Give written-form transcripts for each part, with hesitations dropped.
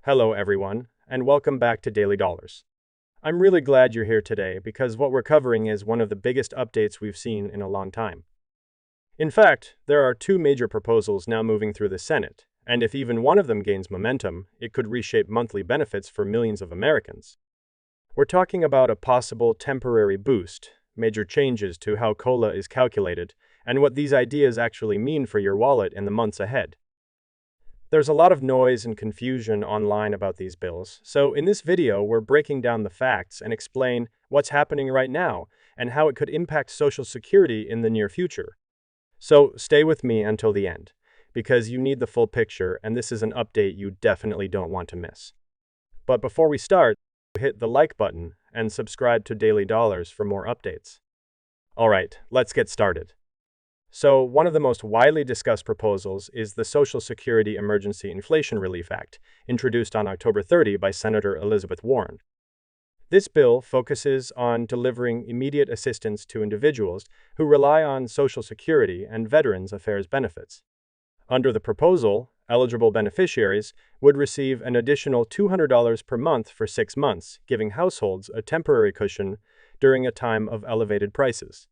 Hello, everyone, and welcome back to Daily Dollars. I'm really glad you're here today because what we're covering is one of the biggest updates we've seen in a long time. In fact, there are two major proposals now moving through the Senate, and if even one of them gains momentum, it could reshape monthly benefits for millions of Americans. We're talking about a possible temporary boost, major changes to how COLA is calculated, and what these ideas actually mean for your wallet in the months ahead. There's a lot of noise and confusion online about these bills, so in this video we're breaking down the facts and explain what's happening right now and how it could impact Social Security in the near future. So stay with me until the end, because you need the full picture and this is an update you definitely don't want to miss. But before we start, hit the like button and subscribe to Daily Dollars for more updates. Alright, let's get started. So, one of the most widely discussed proposals is the Social Security Emergency Inflation Relief Act, introduced on October 30 by Senator Elizabeth Warren. This bill focuses on delivering immediate assistance to individuals who rely on Social Security and Veterans Affairs benefits. Under the proposal, eligible beneficiaries would receive an additional $200 per month for 6 months, giving households a temporary cushion during a time of elevated prices.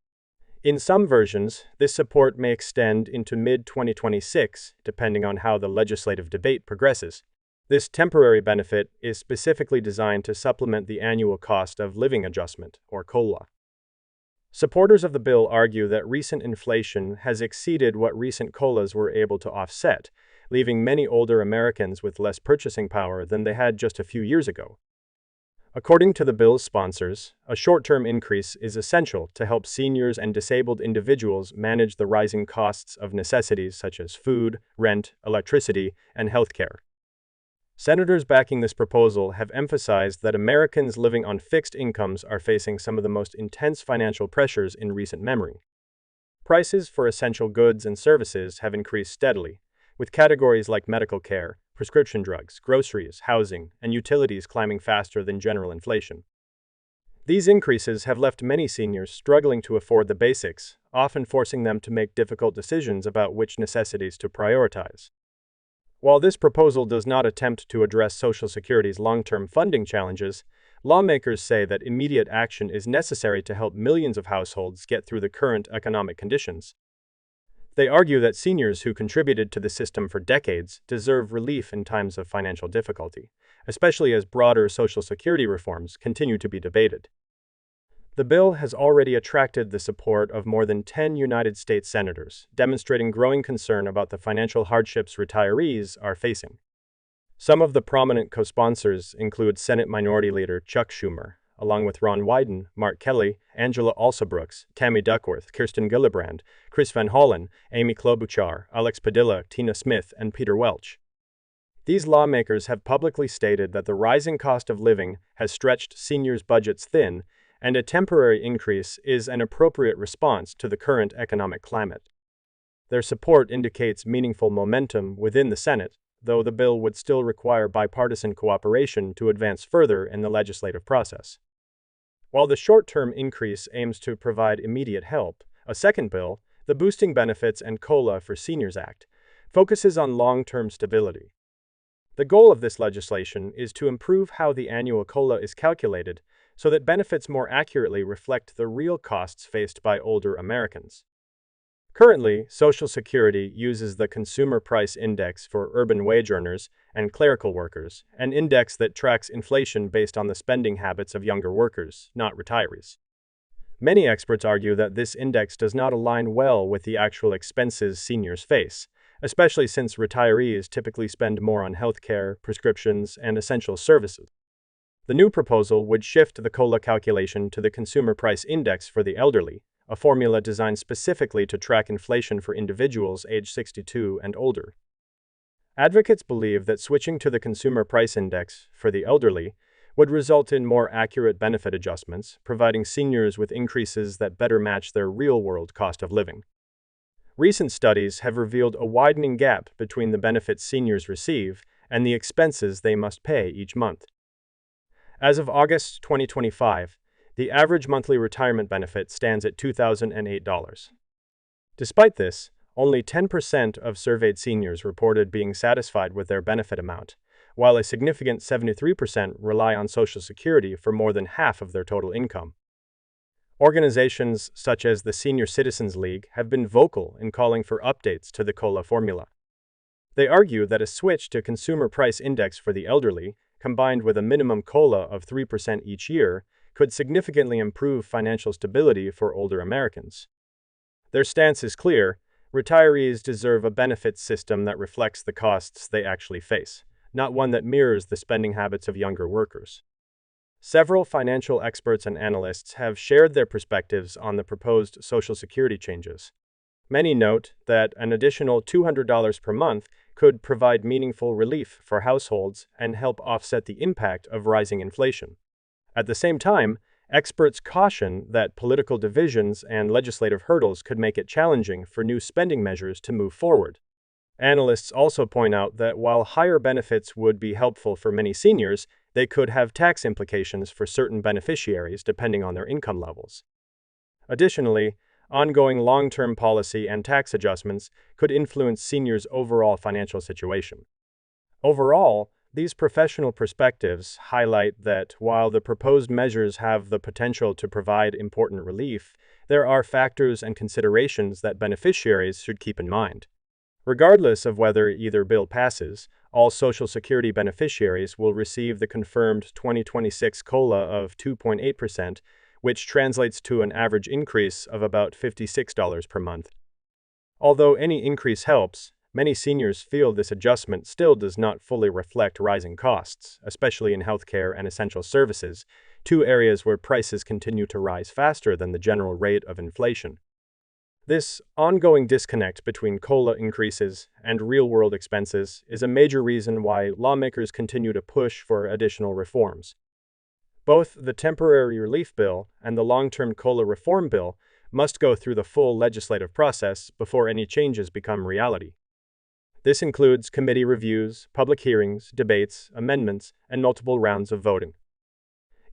In some versions, this support may extend into mid-2026, depending on how the legislative debate progresses. This temporary benefit is specifically designed to supplement the annual cost of living adjustment, or COLA. Supporters of the bill argue that recent inflation has exceeded what recent COLAs were able to offset, leaving many older Americans with less purchasing power than they had just a few years ago. According to the bill's sponsors, a short-term increase is essential to help seniors and disabled individuals manage the rising costs of necessities such as food, rent, electricity, and healthcare. Senators backing this proposal have emphasized that Americans living on fixed incomes are facing some of the most intense financial pressures in recent memory. Prices for essential goods and services have increased steadily, with categories like medical care, prescription drugs, groceries, housing, and utilities climbing faster than general inflation. These increases have left many seniors struggling to afford the basics, often forcing them to make difficult decisions about which necessities to prioritize. While this proposal does not attempt to address Social Security's long-term funding challenges, lawmakers say that immediate action is necessary to help millions of households get through the current economic conditions. They argue that seniors who contributed to the system for decades deserve relief in times of financial difficulty, especially as broader Social Security reforms continue to be debated. The bill has already attracted the support of more than 10 United States senators, demonstrating growing concern about the financial hardships retirees are facing. Some of the prominent co-sponsors include Senate Minority Leader Chuck Schumer, along with Ron Wyden, Mark Kelly, Angela Alsobrooks, Tammy Duckworth, Kirsten Gillibrand, Chris Van Hollen, Amy Klobuchar, Alex Padilla, Tina Smith, and Peter Welch. These lawmakers have publicly stated that the rising cost of living has stretched seniors' budgets thin, and a temporary increase is an appropriate response to the current economic climate. Their support indicates meaningful momentum within the Senate, though the bill would still require bipartisan cooperation to advance further in the legislative process. While the short-term increase aims to provide immediate help, a second bill, the Boosting Benefits and COLA for Seniors Act, focuses on long-term stability. The goal of this legislation is to improve how the annual COLA is calculated so that benefits more accurately reflect the real costs faced by older Americans. Currently, Social Security uses the Consumer Price Index for urban wage earners and clerical workers, an index that tracks inflation based on the spending habits of younger workers, not retirees. Many experts argue that this index does not align well with the actual expenses seniors face, especially since retirees typically spend more on healthcare, prescriptions, and essential services. The new proposal would shift the COLA calculation to the Consumer Price Index for the elderly, a formula designed specifically to track inflation for individuals aged 62 and older. Advocates believe that switching to the Consumer Price Index for the elderly would result in more accurate benefit adjustments, providing seniors with increases that better match their real-world cost of living. Recent studies have revealed a widening gap between the benefits seniors receive and the expenses they must pay each month. As of August 2025, the average monthly retirement benefit stands at $2,008. Despite this, only 10% of surveyed seniors reported being satisfied with their benefit amount, while a significant 73% rely on Social Security for more than half of their total income. Organizations such as the Senior Citizens League have been vocal in calling for updates to the COLA formula. They argue that a switch to Consumer Price Index for the elderly, combined with a minimum COLA of 3% each year, could significantly improve financial stability for older Americans. Their stance is clear: retirees deserve a benefits system that reflects the costs they actually face, not one that mirrors the spending habits of younger workers. Several financial experts and analysts have shared their perspectives on the proposed Social Security changes. Many note that an additional $200 per month could provide meaningful relief for households and help offset the impact of rising inflation. At the same time, experts caution that political divisions and legislative hurdles could make it challenging for new spending measures to move forward. Analysts also point out that while higher benefits would be helpful for many seniors, they could have tax implications for certain beneficiaries depending on their income levels. Additionally, ongoing long-term policy and tax adjustments could influence seniors' overall financial situation. Overall, these professional perspectives highlight that while the proposed measures have the potential to provide important relief, there are factors and considerations that beneficiaries should keep in mind. Regardless of whether either bill passes, all Social Security beneficiaries will receive the confirmed 2026 COLA of 2.8%, which translates to an average increase of about $56 per month. Although any increase helps, many seniors feel this adjustment still does not fully reflect rising costs, especially in healthcare and essential services, two areas where prices continue to rise faster than the general rate of inflation. This ongoing disconnect between COLA increases and real-world expenses is a major reason why lawmakers continue to push for additional reforms. Both the temporary relief bill and the long-term COLA reform bill must go through the full legislative process before any changes become reality. This includes committee reviews, public hearings, debates, amendments, and multiple rounds of voting.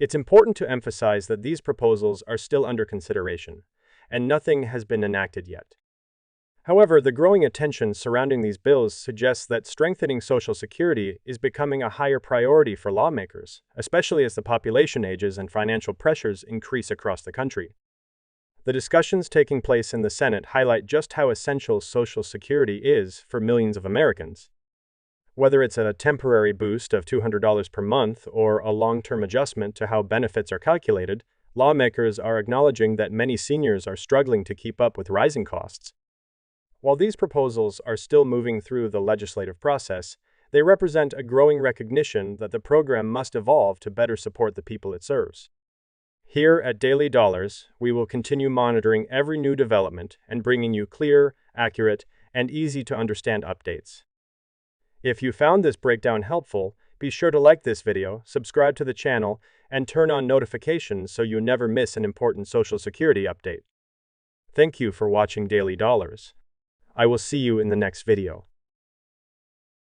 It's important to emphasize that these proposals are still under consideration, and nothing has been enacted yet. However, the growing attention surrounding these bills suggests that strengthening Social Security is becoming a higher priority for lawmakers, especially as the population ages and financial pressures increase across the country. The discussions taking place in the Senate highlight just how essential Social Security is for millions of Americans. Whether it's a temporary boost of $200 per month or a long-term adjustment to how benefits are calculated, lawmakers are acknowledging that many seniors are struggling to keep up with rising costs. While these proposals are still moving through the legislative process, they represent a growing recognition that the program must evolve to better support the people it serves. Here at Daily Dollars, we will continue monitoring every new development and bringing you clear, accurate, and easy-to-understand updates. If you found this breakdown helpful, be sure to like this video, subscribe to the channel, and turn on notifications so you never miss an important Social Security update. Thank you for watching Daily Dollars. I will see you in the next video.